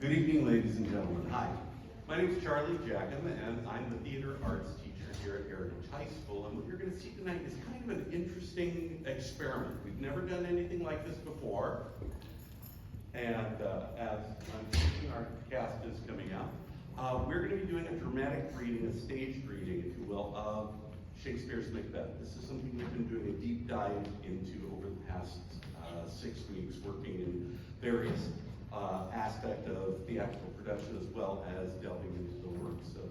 Good evening, ladies and gentlemen. Hi, my name is Charlie Jackam, and I'm the theater arts teacher here at Heritage High School. And what you're going to see tonight is kind of an interesting experiment. We've never done anything like this before. And as I'm thinking our cast is coming out, we're going to be doing a dramatic reading, a staged reading, if you will, of Shakespeare's Macbeth. This is something we've been doing a deep dive into over the past 6 weeks, working in various aspect of theatrical production as well as delving into the works of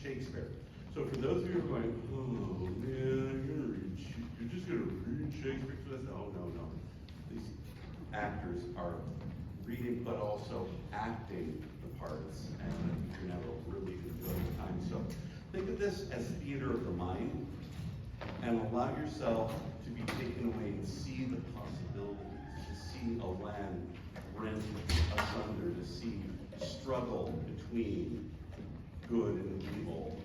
Shakespeare. So for those of you who are going, oh man, you're just going to read Shakespeare to us? Oh, no. These actors are reading but also acting the parts, and you're going to have a really enjoyable time. So think of this as theater of the mind, and allow yourself to be taken away and see the possibilities, to see a land rent asunder, to see struggle between good and evil,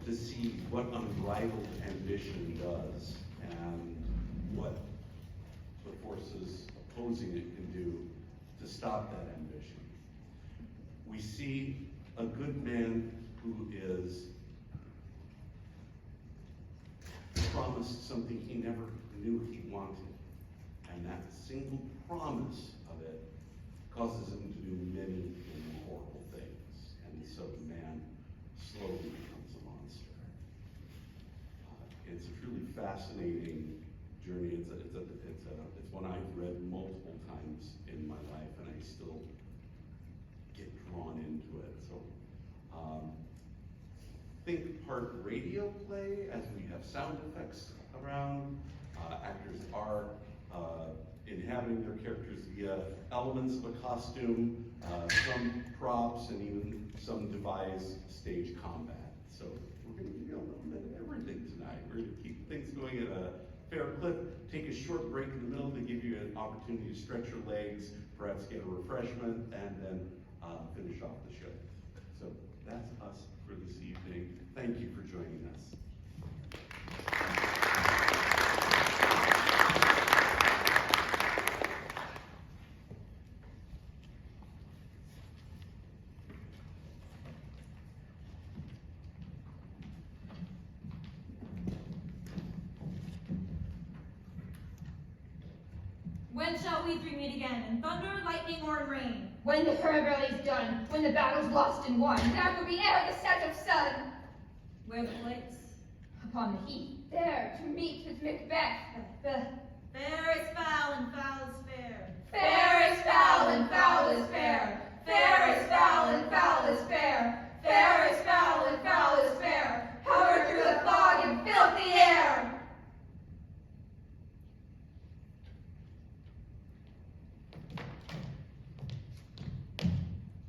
to see what unbridled ambition does and what the forces opposing it can do to stop that ambition. We see a good man who is promised something he never knew he wanted, and that single promise of it causes him to do many horrible things, and so the man slowly becomes a monster. It's a truly fascinating journey. It's one I've read multiple times in my life, and I still get drawn into it. So think part radio play, as we have sound effects around. Actors are inhabiting their characters via elements of a costume, some props, and even some devised stage combat. So we're going to give you a little bit of everything tonight. We're going to keep things going at a fair clip, take a short break in the middle to give you an opportunity to stretch your legs, perhaps get a refreshment, and then finish off the show. So that's us for this evening. Thank you for joining us. When shall we three meet again, in thunder, lightning, or in rain? When the rebelly's done, when the battle's lost and won, that will be ere the set of sun. Where the place? Upon the heath, there, to meet with Macbeth. Fair is foul and foul is fair. Fair is foul and foul is fair. Fair is foul and foul is fair. Fair is foul and foul is fair. Hover through the fog and filthy air.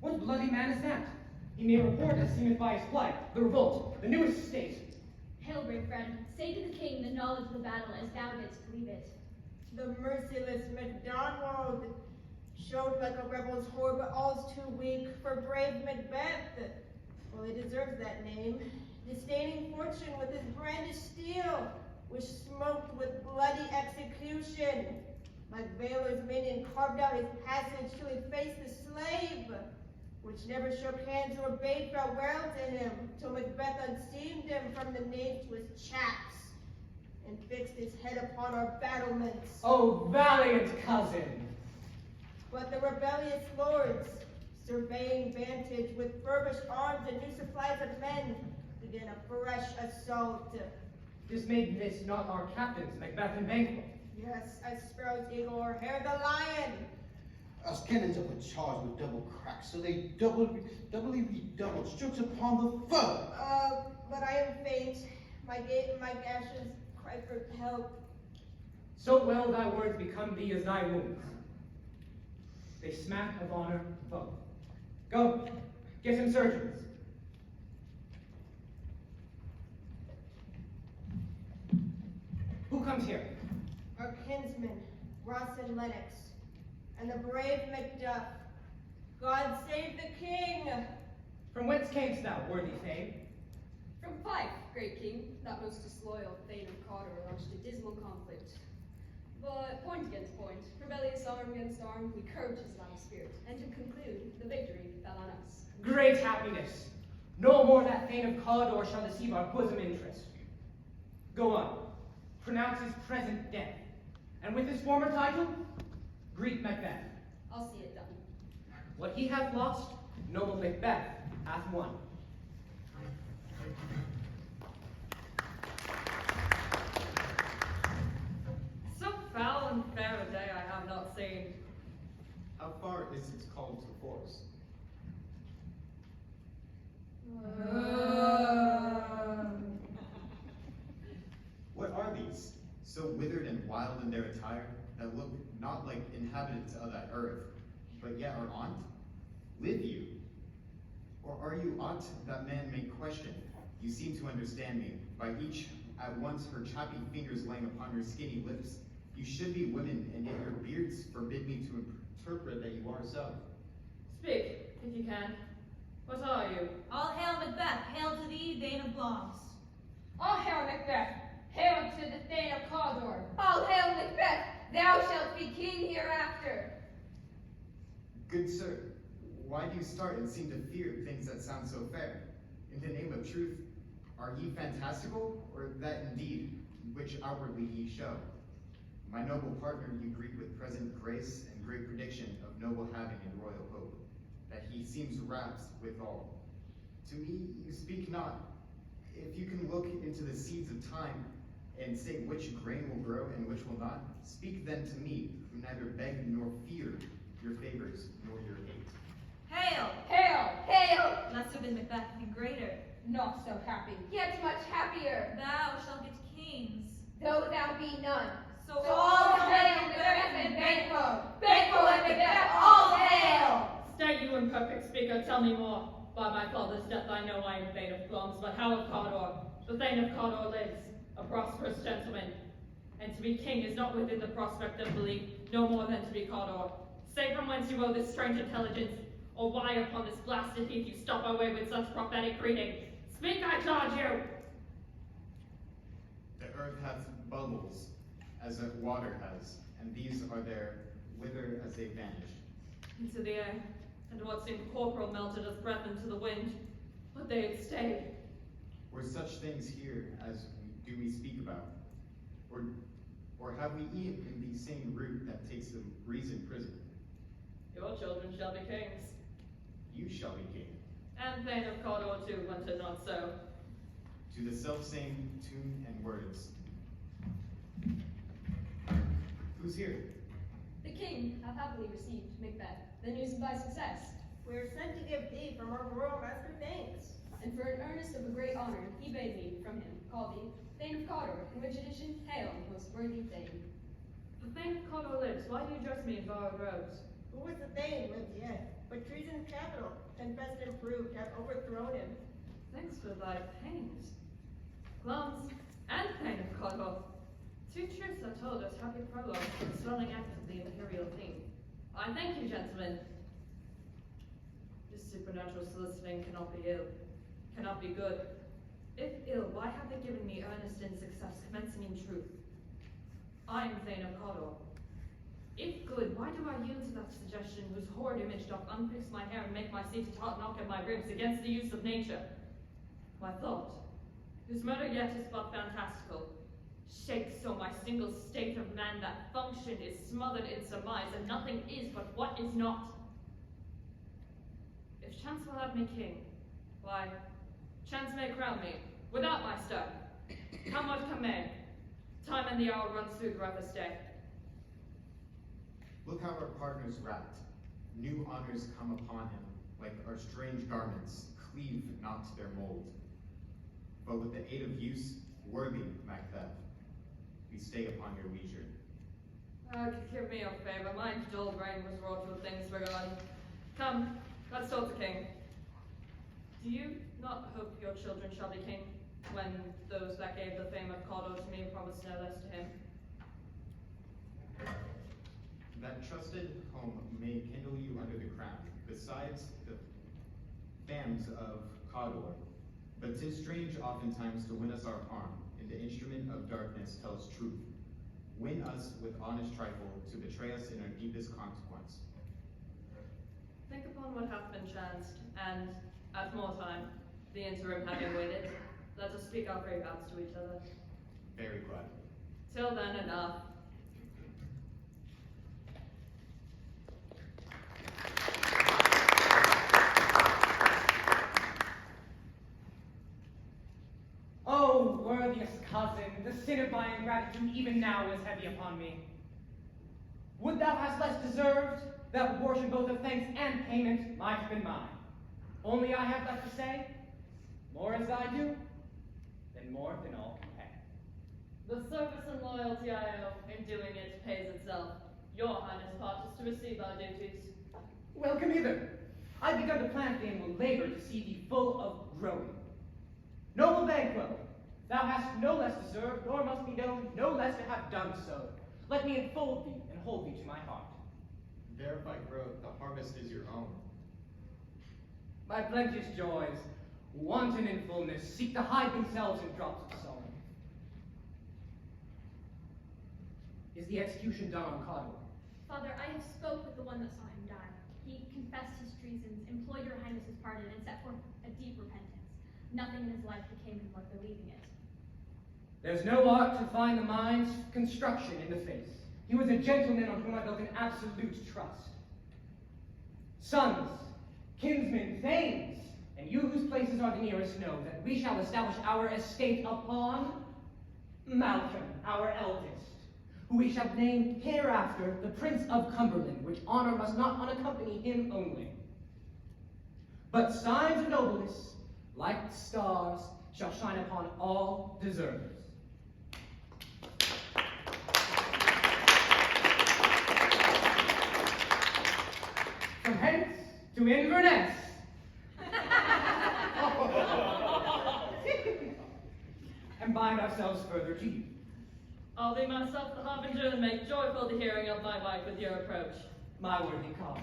What bloody man is that? He may report as seemeth by his plight, the revolt, the newest state. Hail, brave friend, say to the king the knowledge of the battle as thou didst believe it. The merciless Macdonald showed like a rebel's horde, but all's too weak for brave Macbeth. Well, he deserves that name. Disdaining fortune with his brandished steel, which smoked with bloody execution. Like Baylor's minion carved out his passage till he faced the slave, which never shook hands or bade farewell to him, till Macbeth unseamed him from the nape to his chaps, and fixed his head upon our battlements. Oh, valiant cousin! But the rebellious lords, surveying vantage with furbished arms and new supplies of men, began a fresh assault. This made this not our captains, Macbeth and Banquo. Yes, as sparrow's eagle or hare the lion. Us cannons up with charged with double cracks, so they doubly redoubled strokes upon the foe. But I am faint. My gait and my gashes cry for help. So well thy words become thee as thy wounds. They smack of honor both. Go, get him surgeons. Who comes here? Our kinsmen, Ross and Lennox, and the brave Macduff. God save the king! From whence camest thou, worthy Thane? From Fife, great king, that most disloyal Thane of Cawdor launched a dismal conflict. But point against point, rebellious arm against arm, we curbed his life spirit, and to conclude, the victory fell on us. Great happiness. No more that Thane of Cawdor shall deceive our bosom interest. Go on. Pronounce his present death. And with his former title, greet Macbeth. I'll see it done. What he hath lost, noble Macbeth hath won. So foul and fair a day I have not seen. How far is its call to force? What are these, so withered and wild in their attire, that look not like inhabitants of that earth, but yet are on't? Live you? Or are you aught that man may question? You seem to understand me, by each at once her chappy fingers laying upon your skinny lips. You should be women, and yet your beards forbid me to interpret that you are so. Speak, if you can. What are you? All hail Macbeth, hail to thee, Thane of Blondes. All hail Macbeth, hail to the Thane of Cawdor. All hail Macbeth, thou shalt be king hereafter. Good sir, why do you start and seem to fear things that sound so fair? In the name of truth, are ye fantastical, or that indeed which outwardly ye show? My noble partner you greet with present grace and great prediction of noble having and royal hope, that he seems rapt withal. To me you speak not. If you can look into the seeds of time, and say which grain will grow and which will not, speak then to me, who neither beg nor fear your favors nor your hate. Hail! Hail, hail. Lesser than Macbeth and greater. Not so happy, yet much happier. Thou shalt get kings. Though thou be none. So all hail Macbeth and Banquo. Banquo and Macbeth, all hail. Stay you, imperfect speaker, tell me more. By my father's death I know I am Thane of Blondes, but how of Cawdor? The Thane of Cawdor lives, a prosperous gentleman. And to be king is not within the prospect of belief, no more than to be Cawdor. Say from whence you owe this strange intelligence, or why upon this blasted heath you stop our way with such prophetic greeting. Speak, I charge you! The earth hath bubbles, as that water has, and these are there, wither as they vanish. Into the air, and what seemed corporal melted as breath into the wind, but they had stayed. Were such things here as we speak about? Or have we eaten in the same root that takes the reason prison? Your children shall be kings. You shall be king. And Thane of Cawdor too, went it not so. To the self-same tune and words. Who's here? The king hath happily received, Macbeth, the news of thy success. We are sent to give thee from our royal master thanks. And for an earnest of a great honor, he bade me, from him, call thee Thane of Cawdor, in which edition, hail, most worthy Thane. The Thane of Cawdor lives. Why do you dress me in borrowed robes? Who was the Thane lives yet? But treason's capital, confessed and proved, have overthrown him. Thanks for thy pains. Blondes and Thane of Cawdor. Two truths are told as happy prologue to the swelling act of the imperial theme. I thank you, gentlemen. This supernatural soliciting cannot be ill, cannot be good. If ill, why have they given me earnest in success, commencing in truth? I am Thane of Cawdor. If good, why do I yield to that suggestion whose horrid image doth unfix my hair and make my seated heart knock at my ribs against the use of nature? My thought, whose murder yet is but fantastical, shakes so my single state of man that function is smothered in surmise, and nothing is but what is not. If chance will have me king, why, chance may crown me, without my stir. Come what come may, time and the hour runs through the roughest day. Look how our partner's wrapped. New honors come upon him, like our strange garments, cleave not to their mold. But with the aid of use, worthy Macbeth, we stay upon your leisure. Give me your favor, my dull brain was wrought with things forgotten. Come, let's talk to king. Do you not hope your children shall be king, when those that gave the fame of Cawdor to me promised no less to him? That trusted home may kindle you under the crown, besides the fams of Cawdor. But 'tis strange oftentimes to win us our harm, and the instrument of darkness tell us truth. Win us us with honest trifle to betray us in our deepest consequence. Think upon what hath been chanced, and, at more time, the interim having waited, let us speak our brave outs to each other. Very gladly. Till then, enough. Oh, worthiest cousin, the sin of my ingratitude even now is heavy upon me. Would thou hast less deserved, that proportion both of thanks and payment might have been mine. Only I have left to say, more as I do, than more than all can pay. The service and loyalty I owe in doing it pays itself. Your highness part is to receive our duties. Welcome hither. I've begun to plant thee and will labor to see thee full of growing. Noble Banquo, thou hast no less deserved, nor must be known no less to have done so. Let me enfold thee and hold thee to my heart. There by growth, the harvest is your own. My plenteous joys, wanton in fullness, seek to hide themselves in drops of song. Is the execution done on Cawdor? Father, I have spoke with the one that saw him die. He confessed his treasons, implored your highness's pardon, and set forth a deep repentance. Nothing in his life became him worth believing it. There's no art to find the mind's construction in the face. He was a gentleman on whom I built an absolute trust. Sons, kinsmen, thanes, and you whose places are the nearest know that we shall establish our estate upon Malcolm, our eldest, who we shall name hereafter the Prince of Cumberland, which honor must not unaccompany him only. But signs of nobleness, like stars, shall shine upon all deservers. From hence to Inverness. And bind ourselves further to you. I'll be myself the harbinger and make joyful the hearing of my wife with your approach. My worthy colleague.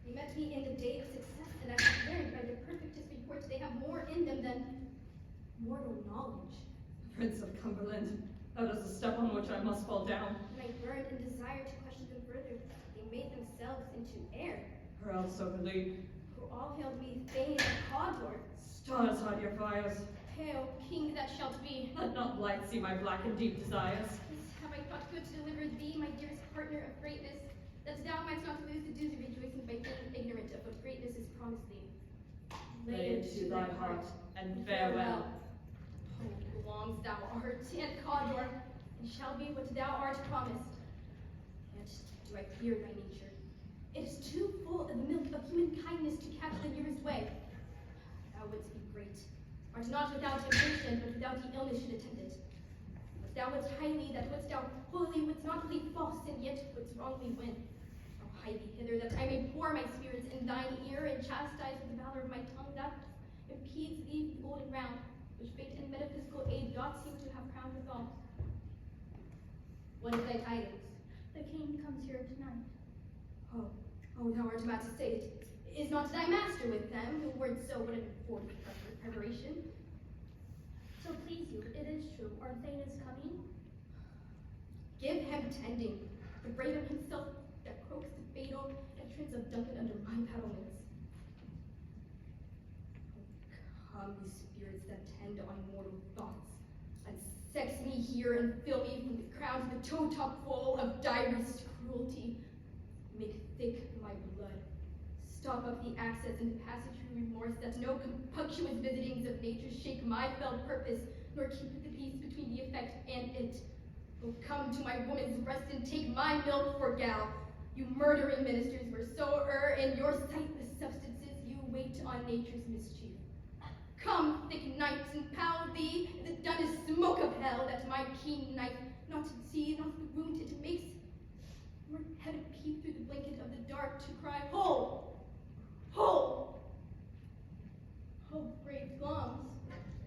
They met me in the day of success, and I have learned by their perfectest reports they have more in them than mortal knowledge. Prince of Cumberland, that is a step on which I must fall down. When I burned and desired to question them further, they made themselves into air, Or else so believe. who all hailed me Thane of Cawdor. Stars hide your fires. Hail, king that shalt be. Let not light see my black and deep desires. This have I thought good to deliver thee, my dearest partner of greatness, that thou mightst not lose the dues of rejoicing by being ignorant of what greatness is promised thee. Lay it to thy heart, and farewell. Oh, belongs thou art, and Cawdor, and shall be what thou art promised. Yet do I fear thy nature. It is too full of the milk of human kindness to catch the nearest way. Thou wouldst be great, art not without ambition, but without the illness should attend it. But thou wouldst highly, that wouldst thou wholly wouldst not believe false, and yet wouldst wrongly win. O hie thee hither, that I may pour my spirits in thine ear, and chastise with the valor of my tongue that impedes thee the golden round, which fate and metaphysical aid doth seem to have crowned withal. What is thy tidings? The king comes here tonight. Oh, thou art about to say it. Is not thy master with them, who word so what an important preparation? So please you, it is true. Our Thane is coming. Give him tending, the raven himself that croaks the fatal entrance of Duncan under my battlements. Come, ye spirits that tend on mortal thoughts, and sex me here and fill me from the crown to the toe top full of direst cruelty. Make thick my blood. Stop up the access and the passage through remorse, that no compunctuous visitings of nature shake my felt purpose, nor keep the peace between the effect and it. Oh, come to my woman's breast and take my milk for gal. You murdering ministers were so in your sightless substances you wait on nature's mischief. Come, thick night, and pound thee in the dunnest smoke of hell, that my keen knife not to see, not the wound it makes, nor heaven peep through the blanket of the dark to cry, Hold! Hold! Oh, brave Fleance,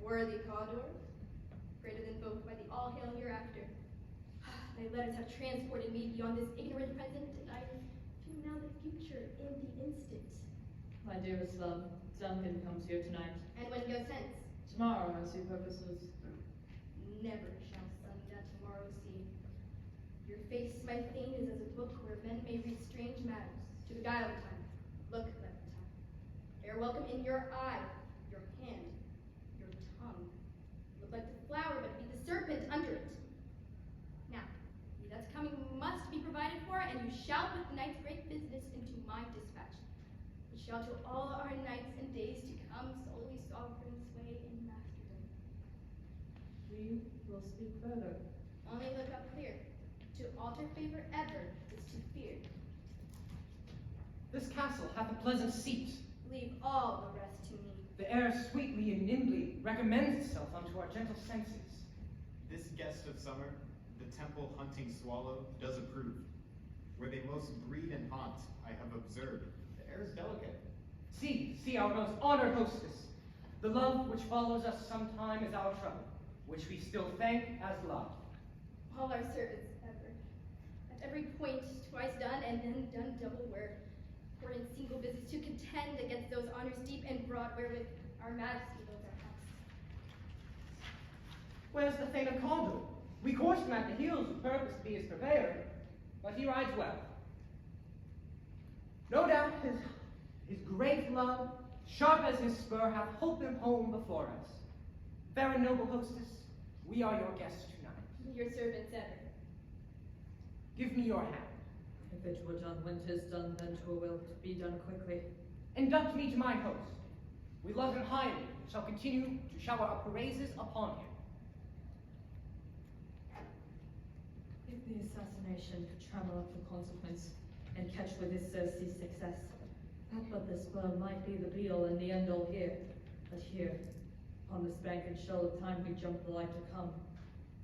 worthy Cawdor, greater than both by the all-hail hereafter. Thy letters have transported me beyond this ignorant present, and I feel My dearest love, Duncan comes here tonight. And when goes hence? Tomorrow, as he purposes. Never shall sun that tomorrow see. Your face, my thane, is as a book where men may read strange matters, to beguile the time. Look like the time. They are welcome in your eye, your hand, your tongue. Look like the flower, but be the serpent under it. Now, he that's coming must be provided for, and you shall put the night's great business into my dispatch. We shall to all our nights and days to come solely sovereign sway in masterdom. We will speak further. Only look up clear. To alter favor ever is to fear. This castle hath a pleasant seat. Leave all the rest to me. The air sweetly and nimbly recommends itself unto our gentle senses. This guest of summer, the temple hunting swallow, does approve. Where they most breed and haunt, I have observed. The air is delicate. See our most honored hostess. The love which follows us sometime is our trouble, which we still thank as love. All our servants ever. At every point twice done, and then done double where. For in single visits to contend against those honors deep and broad wherewith our majesty loads our house. Where's the Thane of Condor? We coursed him at the heels with purpose to be his purveyor, but he rides well. No doubt his great love, sharp as his spur, hath holp him home before us. Fair and noble hostess, we are your guests tonight. Your servants ever. Give me your hand. If it were done when 'tis done, then 'twere will to be done quickly. Induct me to my host. We love him highly, and shall continue to shower our praises upon him. If the assassination could trammel up the consequence, and catch with his Cersei's success, that but this blow might be the be-all and the end-all here. But here, upon this bank and shoal of time, we jump the light to come.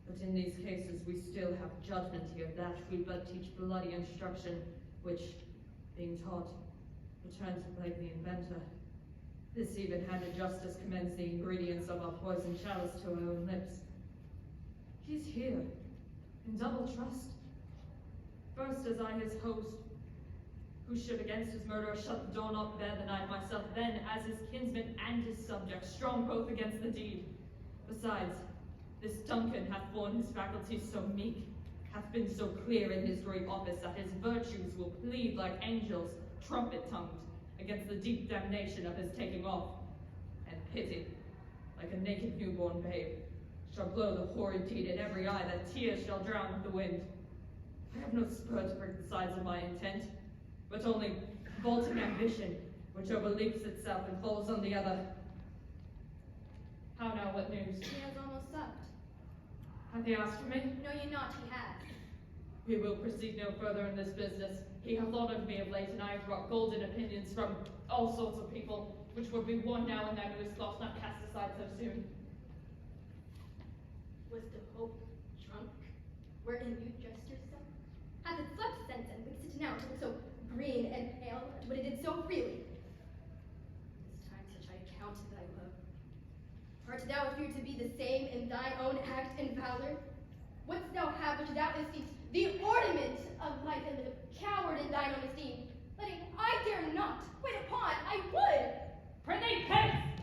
But in these cases we still have judgment here, that we but teach bloody instruction, which, being taught, returns to plague the inventor. This even-handed justice commends the ingredients of our poison chalice to our own lips. He's here, in double trust. First as I his host, who should against his murderer shut the door not bare the night myself, then as his kinsman and his subject, strong both against the deed. Besides, this Duncan hath borne his faculties so meek, hath been so clear in his great office, that his virtues will plead like angels, trumpet-tongued, against the deep damnation of his taking off, and pity, like a naked newborn babe, shall blow the horrid deed in every eye, that tears shall drown with the wind. I have no spur to break the sides of my intent, but only vaulting ambition, which overleaps itself and falls on the other. How now, what news? He has almost supped. Hath he asked for me? Know ye not he has? We will proceed no further in this business. He hath honored me of late, and I have brought golden opinions from all sorts of people, which would be won now and then to his cloth not cast aside so soon. Was the hope drunk, wherein you dressed yourself? Hath it slept since, and wakes it now to look so green and pale, as what it did so freely? This time such I account thy love. Art thou feared to be the same in thine own act and valor? Wouldst thou have which thou esteem'st the ornament of life, and live a coward in thine own esteem? Letting I dare not, wait upon, I would! Prithee, hence!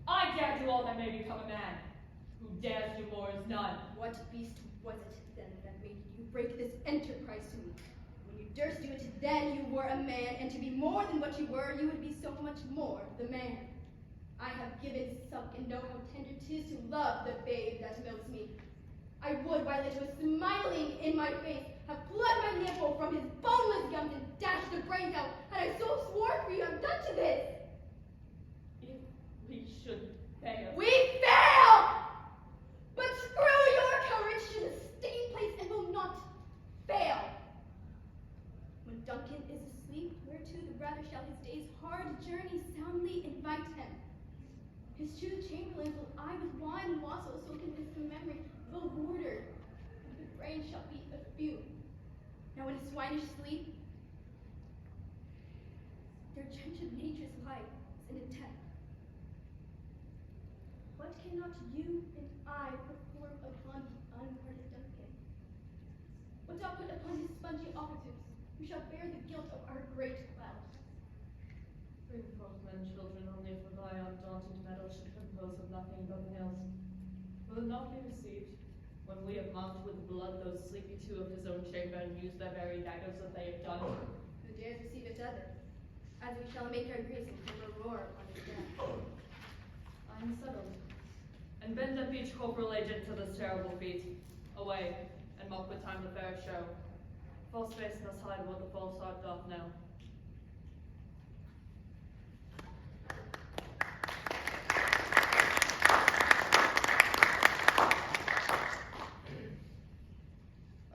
I dare do all that may become a man. Who dares do more is none. What beast was it then that made you break this enterprise to me? When you durst do it, then you were a man, and to be more than what you were, you would be so much more the man. I have given suck and know how tender 'tis to love the babe that milks me. I would, while it was smiling in my face, have plucked my nipple from his boneless gums and dashed the brains out, had I so swore for you have done to this. If we should fail. We fail! But screw your courage to the stained place and will not fail. When Duncan is asleep, whereto the brother shall his day's hard journey soundly invite him. His true chamberlain will I with wine and wassail soaken with the memory of a warder, and the brain shall be a few. Now in his swinish sleep, their trenchant nature's life is in a tent. What cannot you and I perform upon the unguarded Duncan? What thou put upon his spongy officers, who shall bear the guilt of our great cloud? Bring forth men, children, only if thy undaunted metal should compose of nothing but males. Will it not be received, when we have marked with blood those sleepy two of his own chamber, and used their very daggers that they have done? Who dares receive it other? As we shall make our grace and give a roar upon his death. I am settled. And bend up each corporal agent to this terrible feat. Away, and mock with time the fair show. False face must hide what the false heart doth know.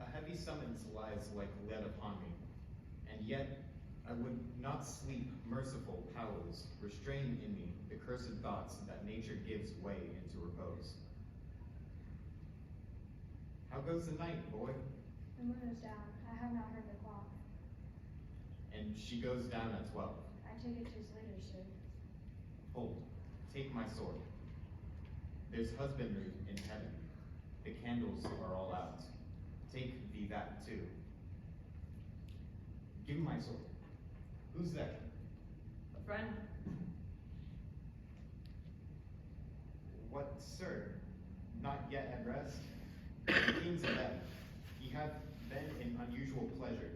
A heavy summons lies like lead upon me, and yet I would not sleep. Merciful powers restrain in me the cursed thoughts that nature gives way into repose. How goes the night, boy? The moon is down. I have not heard the clock. And she goes down at 12. I take it 'tis later, sir. Hold, take my sword. There's husbandry in heaven. The candles are all out. Take thee that too. Give me my sword. Who's there? A friend? What, sir? Not yet at rest? The king's abed. Ye have been in unusual pleasure,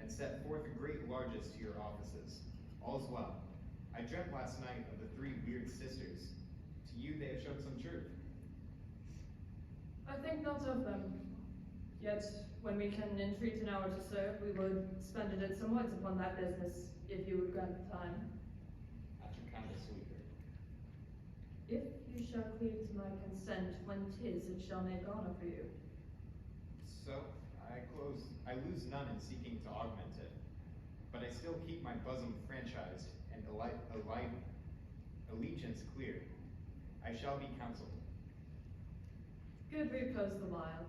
and set forth great largesse to your offices. All's well. I dreamt last night of the 3 weird sisters. To you they have shown some truth. I think not of them. Yet, when we can entreat an hour to serve, we would spend it at some words upon that business, if you would grant the time. At your counsel, sweetheart. If you shall cleave to my consent, when 'tis it shall make honor for you. So, I lose none in seeking to augment it, but I still keep my bosom franchised and allegiance clear. I shall be counseled. Good repose the while.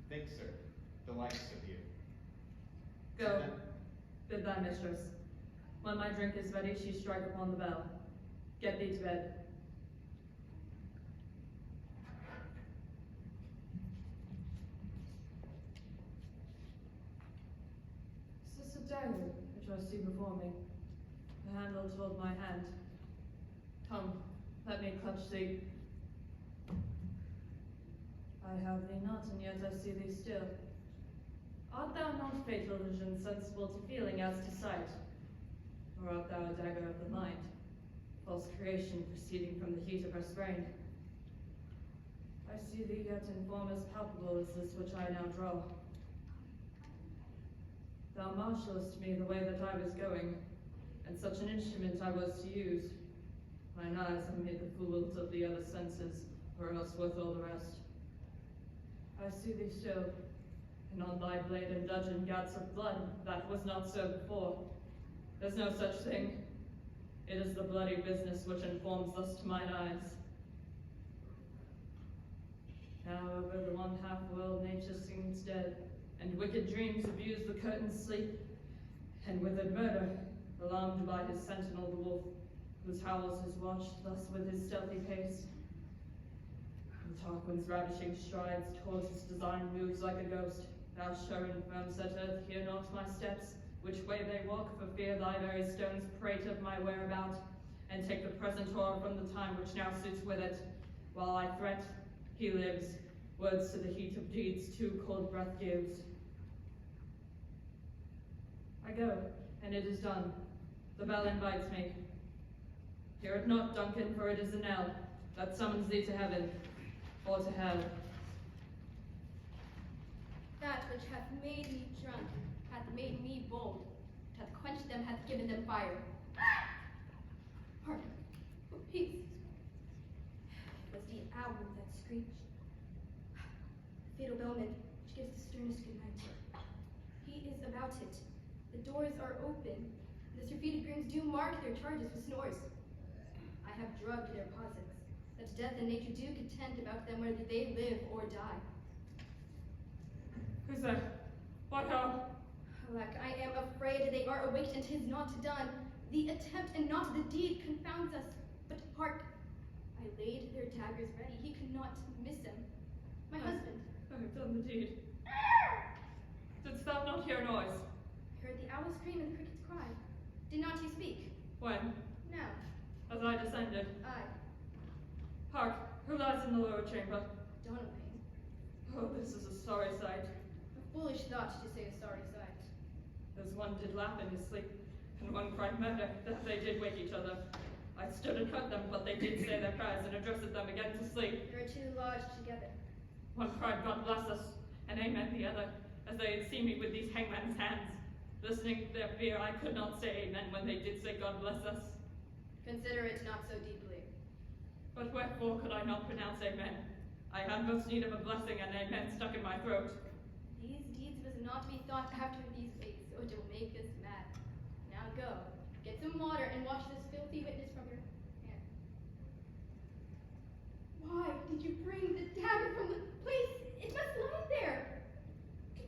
Think, sir, the likes of you. Go, Then, bid thy mistress. When my drink is ready, she strike upon the bell. Get thee to bed. Is this a dagger which I see before me? The handle toward my hand. Come, let me clutch thee. I have thee not, and yet I see thee still. Art thou not fatal vision, sensible to feeling as to sight? Or art thou a dagger of the mind, false creation proceeding from the heat of her sprain? I see thee yet in form as palpable as this which I now draw. Thou marshallest me the way that I was going, and such an instrument I was to use. Mine eyes have made the fools of the other senses, or else worth all the rest. I see thee still, and on thy blade and dudgeon gouts of blood. That was not so before. There's no such thing. It is the bloody business which informs thus to mine eyes. Now over the one half world nature seems dead, and wicked dreams abuse the curtain's sleep, and withered murder, alarmed by his sentinel the wolf, whose howls is watched thus with his stealthy pace. And Tarquin's ravishing strides towards his design moves like a ghost. Thou sure in firm set earth, hear not my steps, which way they walk, for fear thy very stones prate of my whereabout, and take the present hour from the time which now suits with it. While I fret, he lives, words to the heat of deeds too cold breath gives. I go, and it is done. The bell invites me. Hear it not, Duncan, for it is a knell that summons thee to heaven, or to hell. That which hath made me drunk hath made me bold. Hath quenched them, hath given them fire. Hark, for peace. It was the owl that screeched. The fatal bellman, which gives the sternest good night. He is about it. The doors are open. The surfeited grooms do mark their charges with snores. I have drugged their posits, that death and nature do contend about them whether they live or die. Who's there? What ho? Alack, I am afraid they are awaked, and 'tis not done. The attempt and not the deed confounds us. But hark, I laid their daggers ready. He could not miss them. My husband. I have done the deed. Didst thou not hear noise? I heard the owl scream and the crickets cry. Did not he speak? When? Now, As I descended. I, Hark, who lies in the lower chamber? Donalbain, Oh, this is a sorry sight. a foolish thought to say a sorry sight. As one did laugh in his sleep, and one cried murder, that they did wake each other. I stood and heard them, but they did say their prayers and addressed them again to sleep. There are two lodged together. One cried, God bless us, and amen the other, as they had seen me with these hangman's hands. Listening to their fear, I could not say amen when they did say God bless us. Consider it not so deeply. But wherefore could I not pronounce amen? I had most need of a blessing, and amen stuck in my throat. These deeds must not be thought after these ways, so it will make us mad. Now go, get some water and wash this filthy witness from your hand. Why did you bring the dagger from the place? It must lie there.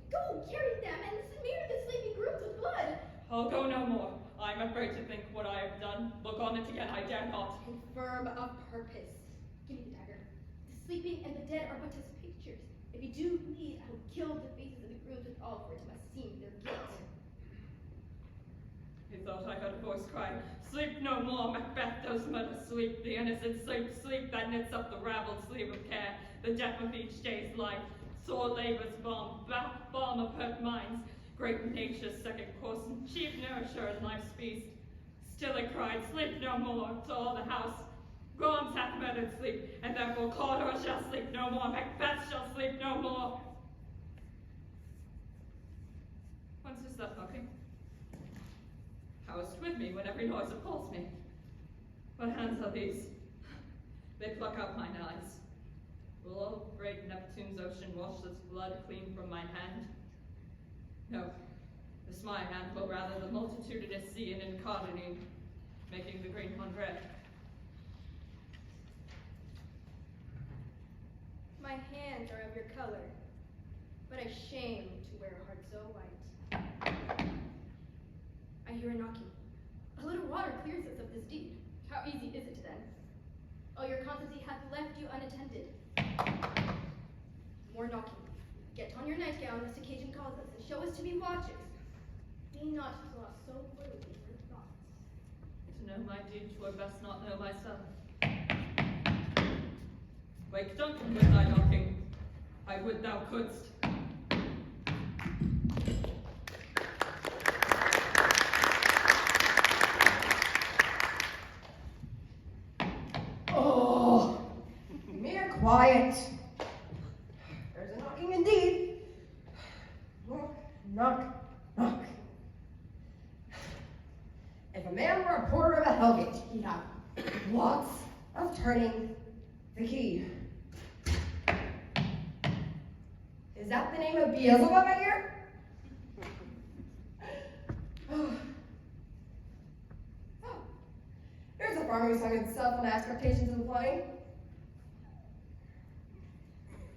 Go, carry them and smear the sleeping grooms with blood. I'll go no more. I'm afraid to think what I have done. Look on it again, I dare not. And firm of purpose. Give me the dagger. The sleeping and the dead are but as pictures. If you do bleed, I will kill the faces of the grooms with all, for it must seem their guilt. He thought I heard a voice cry, sleep no more, Macbeth does murder sleep, the innocent sleep, sleep that knits up the raveled sleeve of care, the death of each day's life, sore labor's balm, balm of hurt minds, great nature's second course, and chief nourisher in life's feast. Still it cried, sleep no more, to all the house. Worms hath murdered sleep, and therefore Cawdor shall sleep no more, Macbeth shall sleep no more. Whence is that knocking? How is't with me when every noise appalls me? What hands are these? They pluck out mine eyes. Will all great Neptune's ocean wash this blood clean from mine hand? No, this my hand will rather the multitudinous sea and incarnadine, making the green pond red. My hands are of your color, but I shame to wear a heart so white. I hear a knocking. A little water clears us of this deed. How easy is it then? All your constancy hath left you unattended. More knocking. Get on your nightgown, lest occasion calls us, and show us to be watchers. Be not lost so closely in your thoughts. To know my deed, 'twere best not know myself. Wake Duncan with thy knocking. I would thou couldst. Oh, mere quiet. There's a knocking indeed. Knock, knock, knock. If a man were a porter of a Hellgate, he'd have lots of turning the key. Is that the name of Beelzebub I hear? Oh, here's a farmer who's hung himself on the expectations of the flooding.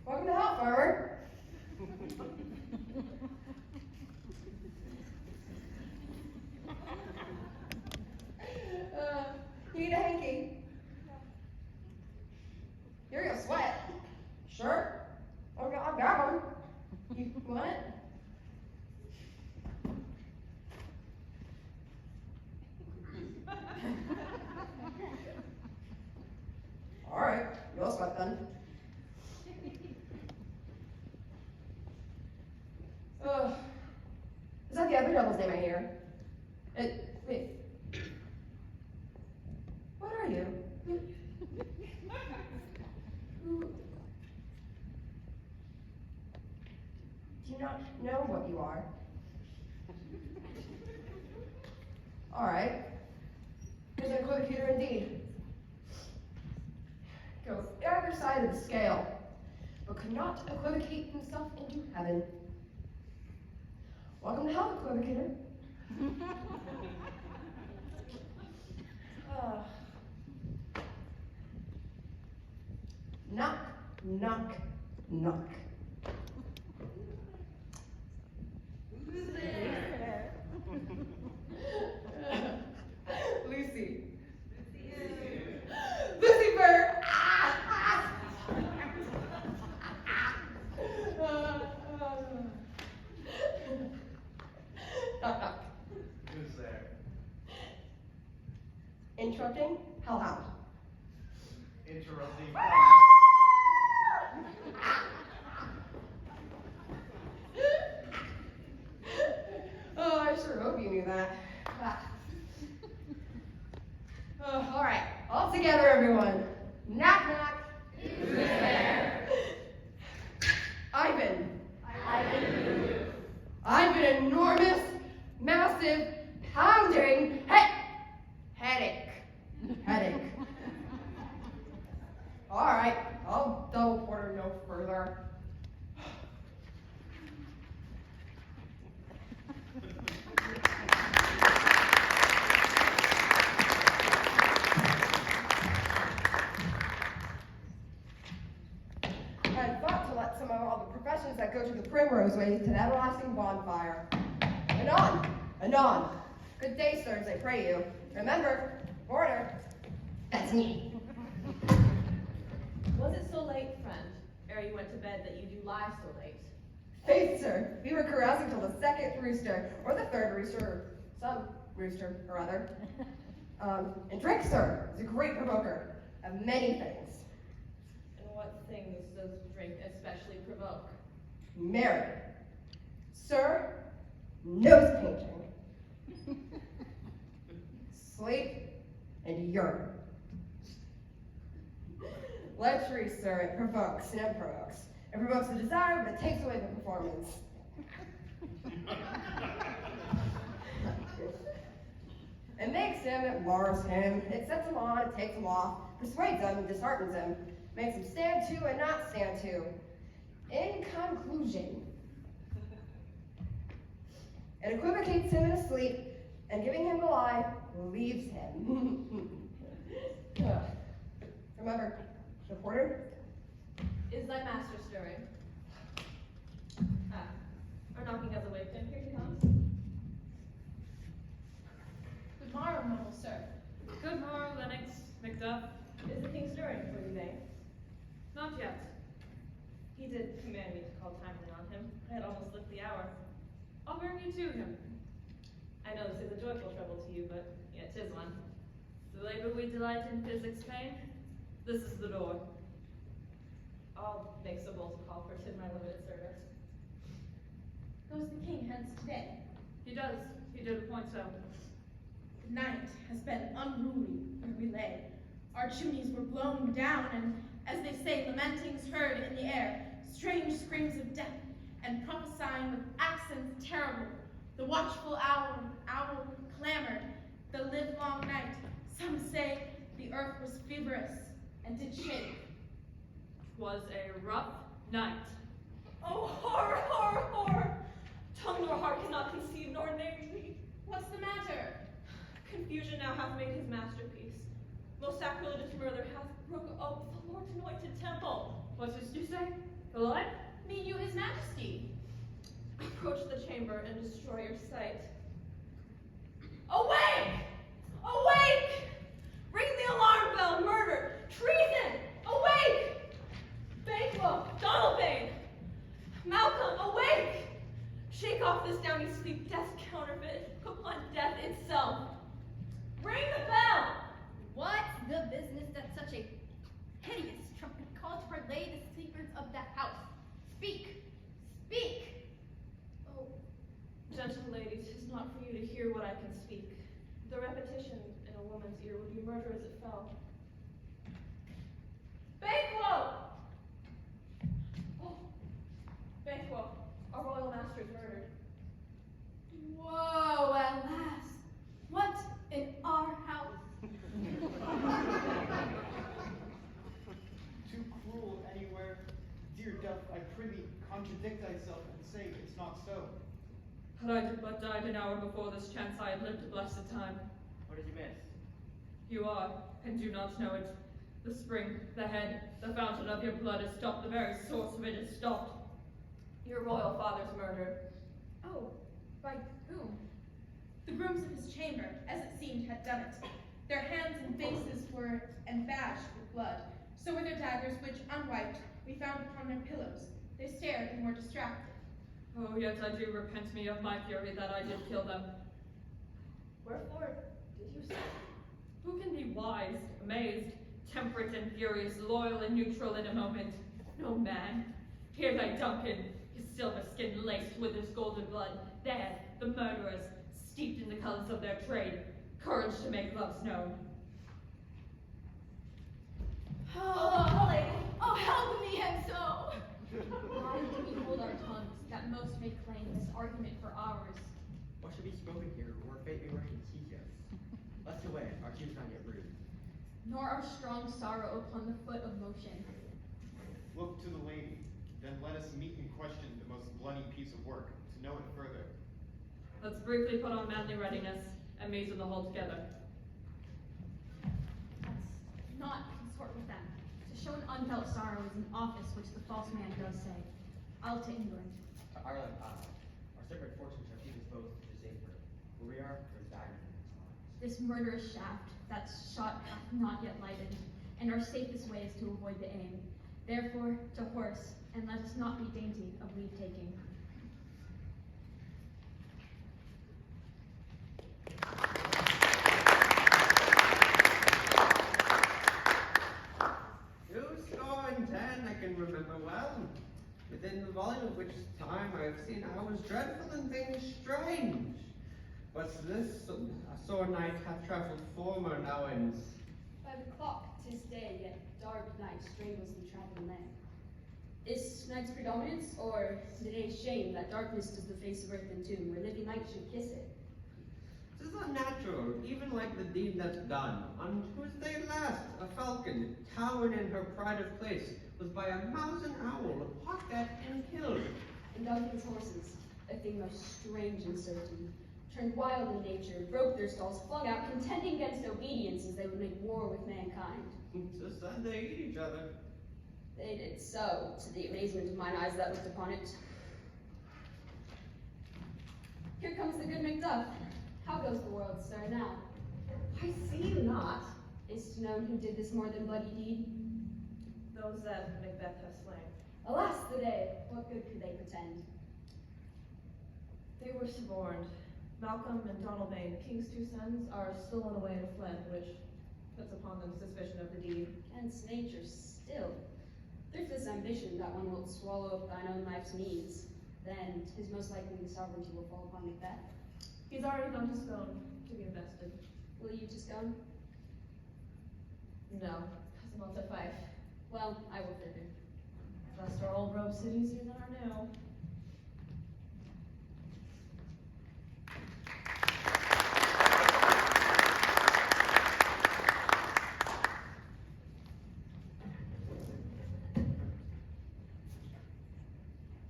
Welcome to help, farmer. You need a hanky. Here you go, sweat. Sure. Okay, I've got one. You want it? All right, you'll sweat then. Is that the other devil's name I hear? Wait. What are you? Who? Do you not know what you are? All right. Here's an equivocator indeed. Goes either side of the scale, but could not equivocate himself into heaven. Welcome to hell, equivocator. Knock, knock, knock. Who's there? Lucy. Lucifer! Knock, knock. Who's there? Interrupting hellhound. Interrupting. Oh, I sure hope you knew that. Oh, all right, all together, everyone. Knock, knock. Who's there? I've been enormous, massive, pounding headache. All right, I'll double porter no further. I thought to let some of all the professions that go to the primrose way to the everlasting bonfire. Anon. Good day, sirs, I pray you. Remember, porter, that's me. Was it so late, friend, ere you went to bed that you do lie so late? Faith, sir, we were carousing till the second rooster, or the third rooster, or some rooster or other. And drink, sir, is a great provoker of many things. And what things does drink especially provoke? Mary. Sir, nose painting. Sleep and urine. Lechery, sir, it provokes and it provokes. It provokes the desire, but it takes away the performance. It makes him, it mars him, it sets him on, it takes him off, persuades him, disheartens him, makes him stand to and not stand to. In conclusion, it equivocates him in his sleep, and giving him the lie, leaves him. Remember, the porter? Is thy master stirring? Our knocking has awakened. Here he comes. Good morrow, noble sir. Good morrow, Lennox, Macduff. Is the king stirring for you, Dane? Not yet. He did command me to call timely on him. I had almost left the hour. I'll bring you to him. I know this is a joyful trouble to you, but yet 'tis one. The labor we delight in physics pain. This is the door. I'll make so bold to call for 'tis my limited service. Goes the king hence today? He does. He did appoint so. The night has been unruly where we lay. Our chimneys were blown down, and, as they say, lamentings heard in the air, strange screams of death, and prophesying with accents terrible. The watchful owl clamored the livelong night. Some say the earth was feverous and did shake. 'Twas a rough night. Oh, horror, horror, horror! Tongue nor heart cannot conceive nor name thee. What's the matter? Confusion now hath made his masterpiece. Most sacrilegious murder hath broke up the Lord's anointed temple. What did you say? The light? Mean you his majesty? Approach the chamber and destroy your sight. Awake! Awake! Ring the alarm bell, murder, treason! Awake! Banquo, Donalbain! Malcolm, awake! Shake off this downy sleep, death's counterfeit, upon death itself. Ring the bell! What's the business that such a hideous trumpet calls to relay the secrets of that house? Speak! Speak! Oh, gentle lady, 'tis not for you to hear what I can speak. The repetition in a woman's ear would be murder as it fell. Banquo! Oh, Banquo, our royal master is murdered. Whoa, at last. What in our house? Too cruel anywhere. Dear Duff, I prithee, contradict thyself and say it's not so. Had I but died an hour before this chance, I had lived a blessed time. What did you miss? You are, and do not know it. The spring, the head, the fountain of your blood is stopped. The very source of it is stopped. Your royal father's murdered. Oh, by whom? The grooms of his chamber, as it seemed, had done it. Their hands and faces were embashed with blood. So were their daggers, which, unwiped, we found upon their pillows. They stared and were distracted. Oh, yet I do repent me of my fury that I did kill them. Wherefore did you say? Who can be wise, amazed, temperate and furious, loyal and neutral in a moment? No man. Here thy Duncan, his silver skin laced with his golden blood. There, the murderers, steeped in the colors of their trade, courage to make loves known. Oh, help me, and so. Why do we hold our tongues, that most may claim this argument for ours? What should be spoken here, or fate may rush and seize us? Let's away, our chief's not yet rude. Nor our strong sorrow upon the foot of motion. Look to the lady, then let us meet and question the most bloody piece of work, to know it further. Let's briefly put on manly readiness, and mason the whole together. Let's not consort with them. To show an unfelt sorrow is an office which the false man does say. I'll to England. To Ireland, our separate fortunes are keep us both to safer. Where we are, there's dagger in its lines. This murderous shaft, that shot hath not yet lighted, and our safest way is to avoid the aim. Therefore, to horse, and let us not be dainty of leave-taking. I can remember well, within the volume of which time I have seen hours dreadful and things strange. But this a sore night hath travelled former now ends. By the clock, 'tis day, yet dark night strangles the traveling land. Is night's predominance, or today's shame that darkness does the face of earth entomb, where living light should kiss it? 'Tis unnatural, even like the deed that's done. On Tuesday last, a falcon, towered in her pride of place, was by a mouse and owl hawked at and killed. And Duncan's horses, a thing most strange and certain, turned wild in nature, broke their stalls, flung out, contending against obedience as they would make war with mankind. To sun they eat each other. They did so, to the amazement of mine eyes that looked upon it. Here comes the good Macduff. How goes the world, sir, now? I see not. Is to known who did this more than bloody deed? Those that Macbeth has slain. Alas the day, what good could they pretend? They were suborned. Malcolm and Donalbain, the king's two sons, are still on the way to Flint, which puts upon them suspicion of the deed. Against nature still. Thriftless ambition that one wilt swallow up thine own life's needs. Then 'tis most likely the sovereignty will fall upon Macbeth. He's already gone to Scone to be invested. Will you to Scone? No, because I'm on to Fife. Well, I will thither. Lest our old robe sit easier than our new.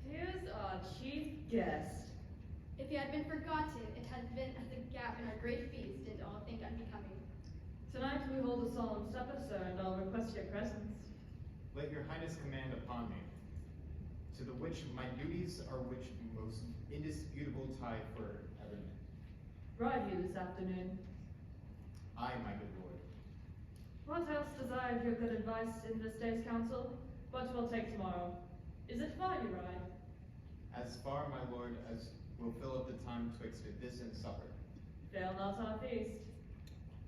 Here's our chief guest. If he had been forgotten, it had been as a gap in our great feast, and all think unbecoming. Tonight we hold a solemn supper, sir, and I'll request your presence. Let your highness command upon me, to the which my duties are which most indisputable tie for evermore. Ride you this afternoon. Aye, my good lord. What else desired your good advice in this day's council? What will take tomorrow? Is it far you ride? As far, my lord, as will fill up the time twixt this and supper. Fail not our feast.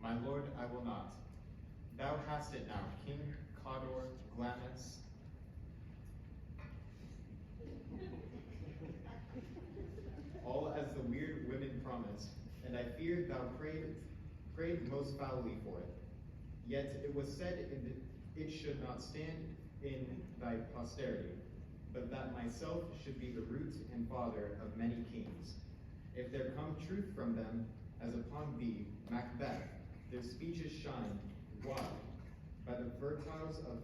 My lord, I will not. Thou hast it now, King Cawdor Glamis. All as the weird women promised, and I fear thou prayed most foully for it. Yet it was said it should not stand in thy posterity, but that myself should be the root and father of many kings. If there come truth from them, as upon thee, Macbeth, their speeches shine, why? By the fertiles of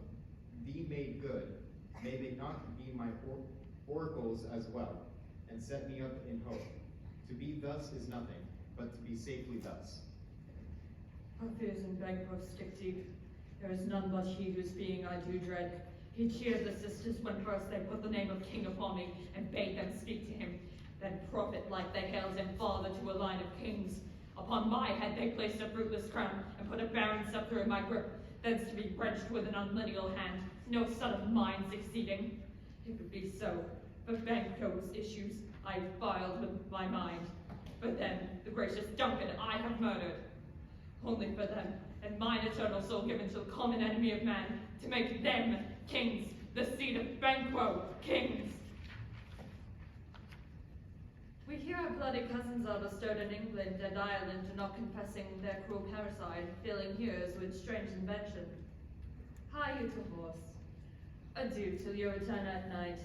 thee made good, may they not be my oracles as well, and set me up in hope. To be thus is nothing, but to be safely thus. Our fears in Banquo stick deep. There is none but he whose being I do dread. He cheered the sisters when first they put the name of king upon me, and bade them speak to him. Then prophet-like they hailed him father to a line of kings. Upon my head they placed a fruitless crown, and put a barren scepter in my grip, thence to be wrenched with an unlineal hand, no son of mine succeeding. It would be so, but Banquo's issues I filed with my mind. But then the gracious Duncan I have murdered. only for them, and mine eternal soul given to the common enemy of man, to make them kings, the seed of Banquo, kings. We hear our bloody cousins are bestowed in England and Ireland for not confessing their cruel parricide, filling years with strange invention. Hie you to horse. Adieu till your return at night.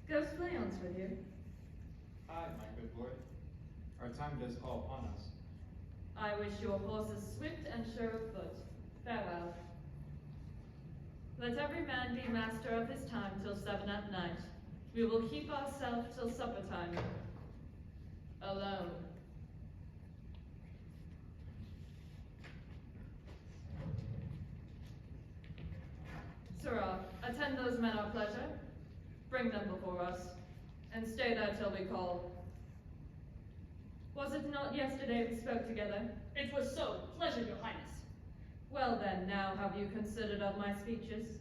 Goes Fleance with you? Aye, my good lord. Our time does call upon us. I wish your horses swift and sure of foot. Farewell. Let every man be master of his time till 7 at night. We will keep ourselves till supper time. Alone. Sirrah, attend those men our pleasure. Bring them before us, and stay there till we call. Was it not yesterday we spoke together? It was so. Pleasure, your highness. Well then, now have you considered of my speeches?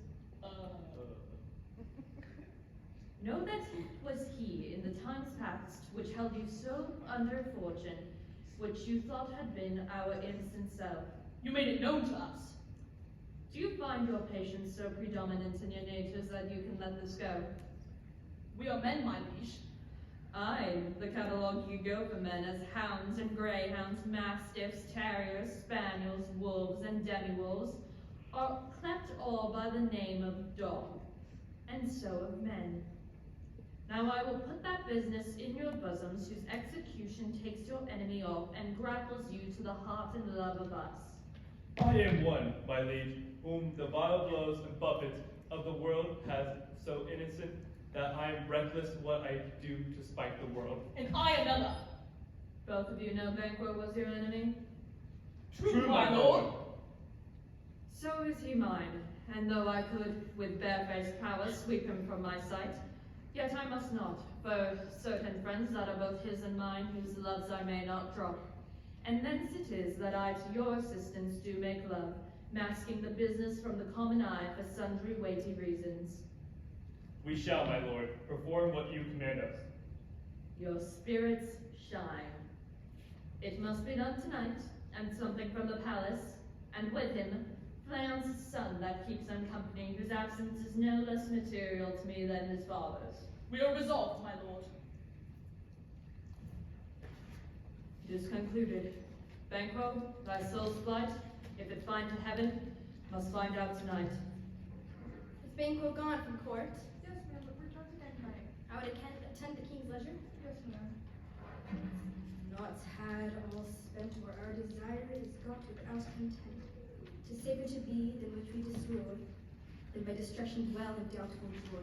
Know that it was he in the times past which held you so under fortune, which you thought had been our innocent self. You made it known to us. Do you find your patience so predominant in your natures that you can let this go? We are men, my liege. Aye, the catalogue you go for men as hounds and greyhounds, mastiffs, terriers, spaniels, wolves, and demi-wolves, are clept all by the name of dog, and so of men. Now I will put that business in your bosoms whose execution takes your enemy off and grapples you to the heart and love of us. I am one, my liege, whom the vile blows and buffets of the world has so innocent that I am reckless what I do to spite the world. And I another. Both of you know Banquo was your enemy? True, my lord. So is he mine, and though I could, with barefaced power, sweep him from my sight, yet I must not, for certain friends that are both his and mine, whose loves I may not drop. And thence it is that I to your assistance do make love, masking the business from the common eye for sundry weighty reasons. We shall, my lord, perform what you command us. Your spirits shine. It must be done tonight, and something from the palace, and with him, Fleance's son that keeps him company, whose absence is no less material to me than his father's. We are resolved, my lord. It is concluded. Banquo, thy soul's flight, if it find to heaven, must find out tonight. Is Banquo gone from court? Yes, ma'am, but return to Duncan. I would attend the king's leisure. Yes, ma'am. Not had all spent where our desire is got without content. To safer to be than which we disrode, than by destruction dwell in doubtful joy.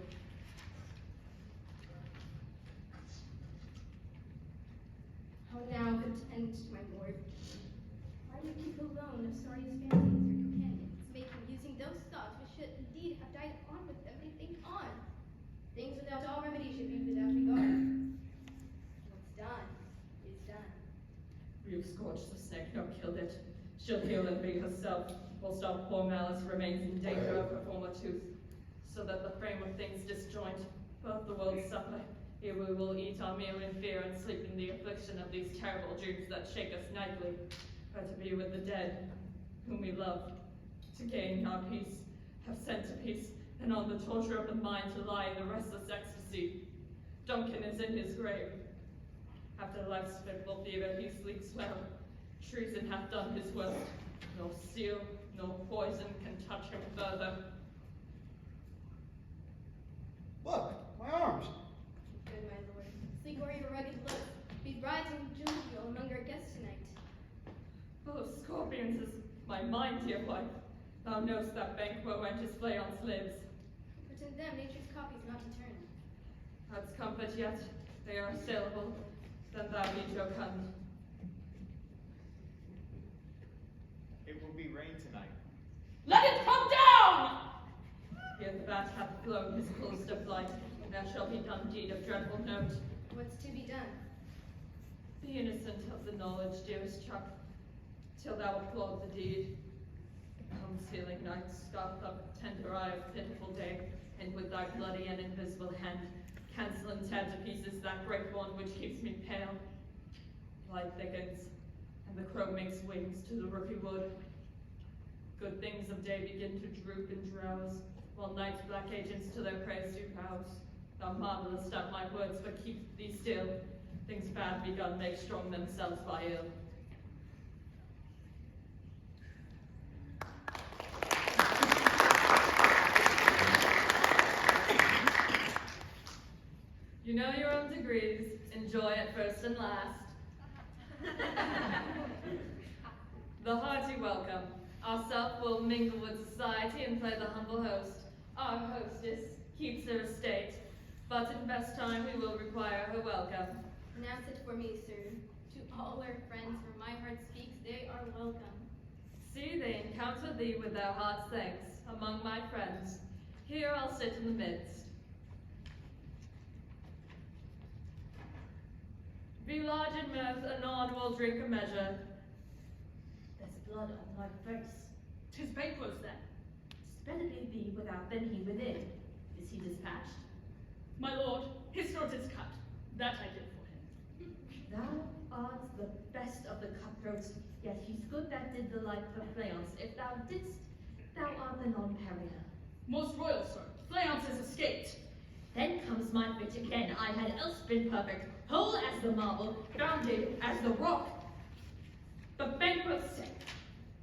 How now content, my lord? Why do you keep alone of sorriest fancies your companions, making using those thoughts which should indeed have died on with them, they think on. Things without all remedy should be without regard. What's done is done. You've scorched the snake, nor killed it. She'll heal and be herself, whilst our poor malice remains in danger of her former tooth, so that the frame of things disjoint, both the worlds suffer. Here we will eat our meal in fear and sleep in the affliction of these terrible dreams that shake us nightly, or to be with the dead, whom we love, to gain our peace, have sent to peace, and on the torture of the mind to lie in the restless ecstasy. Duncan is in his grave. After life's fitful fever, he sleeps well. Treason hath done his worst. No seal, no poison can touch him further. Look, my arms. Good, my lord. Sleek or your rugged look. Be rising jovial among our guests tonight. Full of scorpions is my mind, dear wife. Thou knowst that Banquo and his Fleance lives. But in them nature's copy is not returned. That's comfort yet. They are assailable. Then thou be jocund. It will be rain tonight. Let it come down! Here the bat hath flown his close to flight, and there shall be done deed of dreadful note. What's to be done? Be innocent of the knowledge, dearest Chuck, till thou applaud the deed. Concealing night's scoff of tender eye of pitiful day, and with thy bloody and invisible hand, cancel and tear to pieces that great bond which keeps me pale. Light thickens, and the crow crow makes wings to the rooky wood. Good things of day begin to droop and drowse, while night's black agents to their praise do rouse. Thou marvelest at my words, but keep thee still. Things bad begun make strong themselves by ill. You know your own degrees, enjoy at first and last. The hearty welcome. Ourself will mingle with society and play the humble host. Our hostess keeps her estate, but in best time we will require her welcome. Pronounce it for me, sir. To all our friends, where my heart speaks, they are welcome. See, they encounter thee with their heart's thanks among my friends. Here I'll sit in the midst. Be large in mirth, anon we'll drink a measure. There's blood on thy face. 'Tis Banquo's then. Splendidly thee without, then he within. Is he dispatched? My lord, his throat is cut. That I did for him. Thou art the best of the cutthroats, yet he's good that did the like for Fleance. If thou didst, thou art the non-pariah. Most royal, sir. Fleance has escaped. Then comes my fit again. I had else been perfect, whole as the marble, founded as the rock. But Banquo's sick.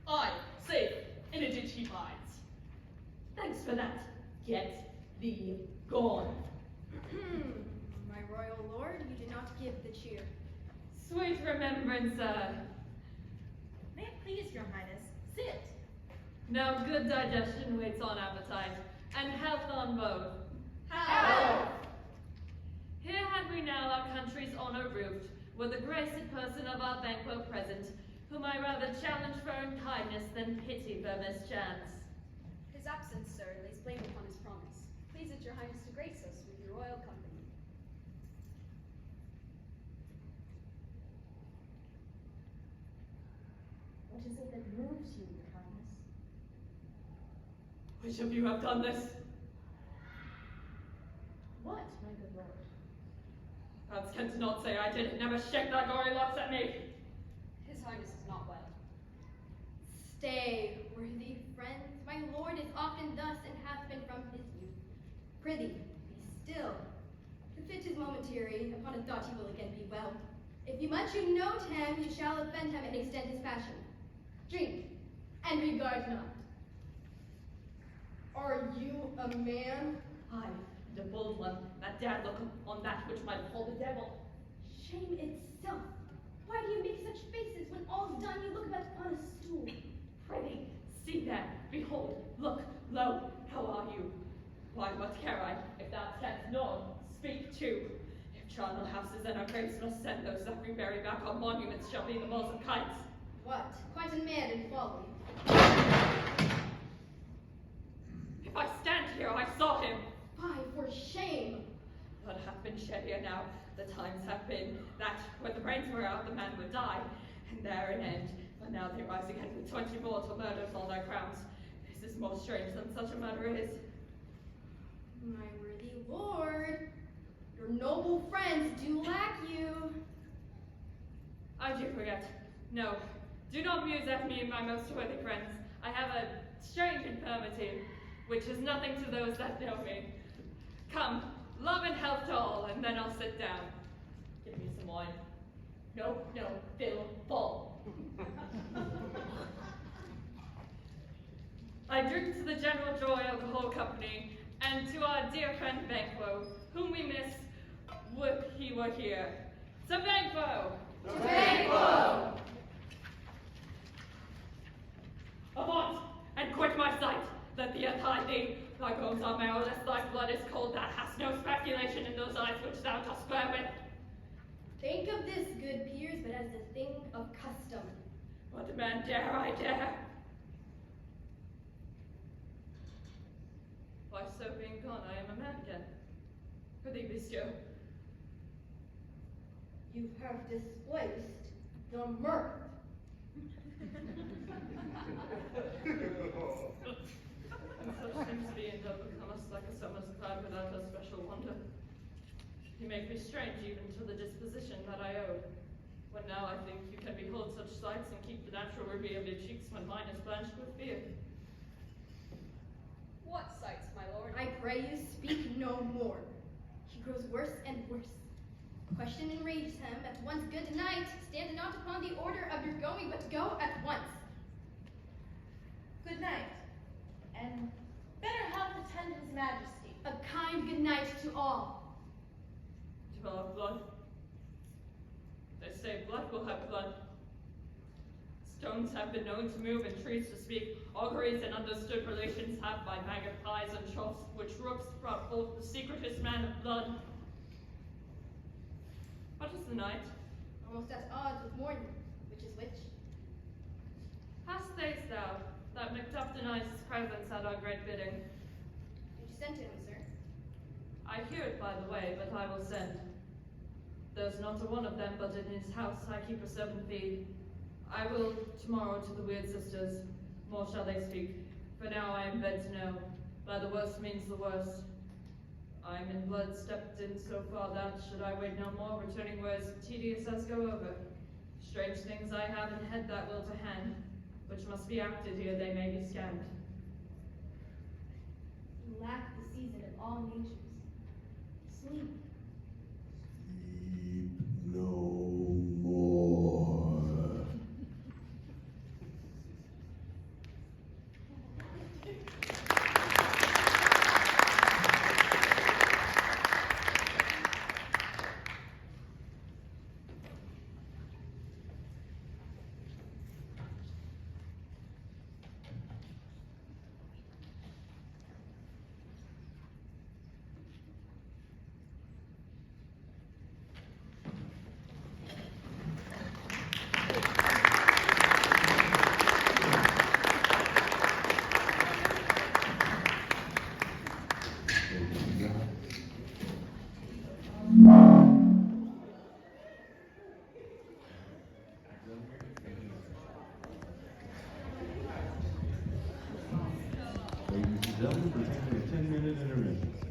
I, safe, in a ditch he hides. Thanks for that. Get thee gone. My royal lord, you did not give the cheer. Sweet remembrance, May it please your highness, sit. Now good digestion waits on appetite, and health on both. Health! Here had we now our country's honor roofed, with the graced person of our Banquo present, whom I rather challenge for unkindness than pity for mischance. His absence, sir, lays blame upon his promise. Please it your highness to grace us with your royal company. What is it that moves you, your highness? Which of you have done this? What, my good lord? Thou canst not say I did it. Never shake thy gory locks at me. His highness is not well. Stay, worthy friends. My lord is often thus and hath been from his youth. Prithee, be still. The fit is momentary. Upon a thought he will again be well. If you much you note him, you shall offend him and extend his passion. Drink, and regard not. Are you a man? I, the bold one, that dared look on that which might hold the devil. Shame itself. Why do you make such faces? When all's done, you look about upon a stool. Prithee, see there, behold, look, lo, how are you? Why, what care I, if thou canst known, speak too. If charnel houses and our graves must send those that we bury back on monuments shall be the balls of kites. What? Quite a man in folly. If I stand here, I saw him. Fie, for shame. Blood hath been shed here now. The times have been that, when the brains were out, the man would die, and there an end. But now they rise again with 20 mortal murders on their crowns. This is more strange than such a murder is. My worthy lord, your noble friends do lack you. I do forget. No, do not muse at me, my most worthy friends. I have a strange infirmity, which is nothing to those that know me. Come, love and health to all, and then I'll sit down. Give me some wine. No, fill full. I drink to the general joy of the whole company, and to our dear friend Banquo, whom we miss, would he were here. To Banquo! To Banquo! Avaunt, and quit my sight! Let the earth hide thee! Thy bones are marrowless, thy blood is cold, thou hast no speculation in those eyes which thou dost bear with. Think of this, good peers, but as a thing of custom. What man dare I dare? By so being gone, I am a man again. Prithee be still. You have displaced the mirth. And such things being doth become us like a summer's cloud without a special wonder. You make me strange even to the disposition that I owe. When now I think you can behold such sights and keep natural ruby of your cheeks when mine is blanched with fear. What sights, my lord? I pray you speak no more. He grows worse and worse. Question enraged him. At once good night. Stand not upon the order of your going, but go at once. Good night, and better health attend his majesty. A kind good night to all. To all blood. They say blood will have blood. Stones have been known to move and trees to speak. Auguries and understood relations have by magpies and troughs, which rooks brought forth the secretest man of blood. What is the night? Almost at odds with morning, which is which? How sayest thou that Macduff denies his presence at our great bidding? Did you send to him, sir? I hear it by the way, but I will send. There's not a one of them, but in his house I keep a servant feed. I will tomorrow to the Weird Sisters, more shall they speak. For now I am bed to know, by the worst means the worst. I am in blood stepped in so far that, should I wait no more, returning words tedious as go over. Strange things I have in head that will to hand, which must be acted here they may be scanned. You lack the season of all natures. Sleep. No more. Ladies and gentlemen, we're taking a 10-minute intermission.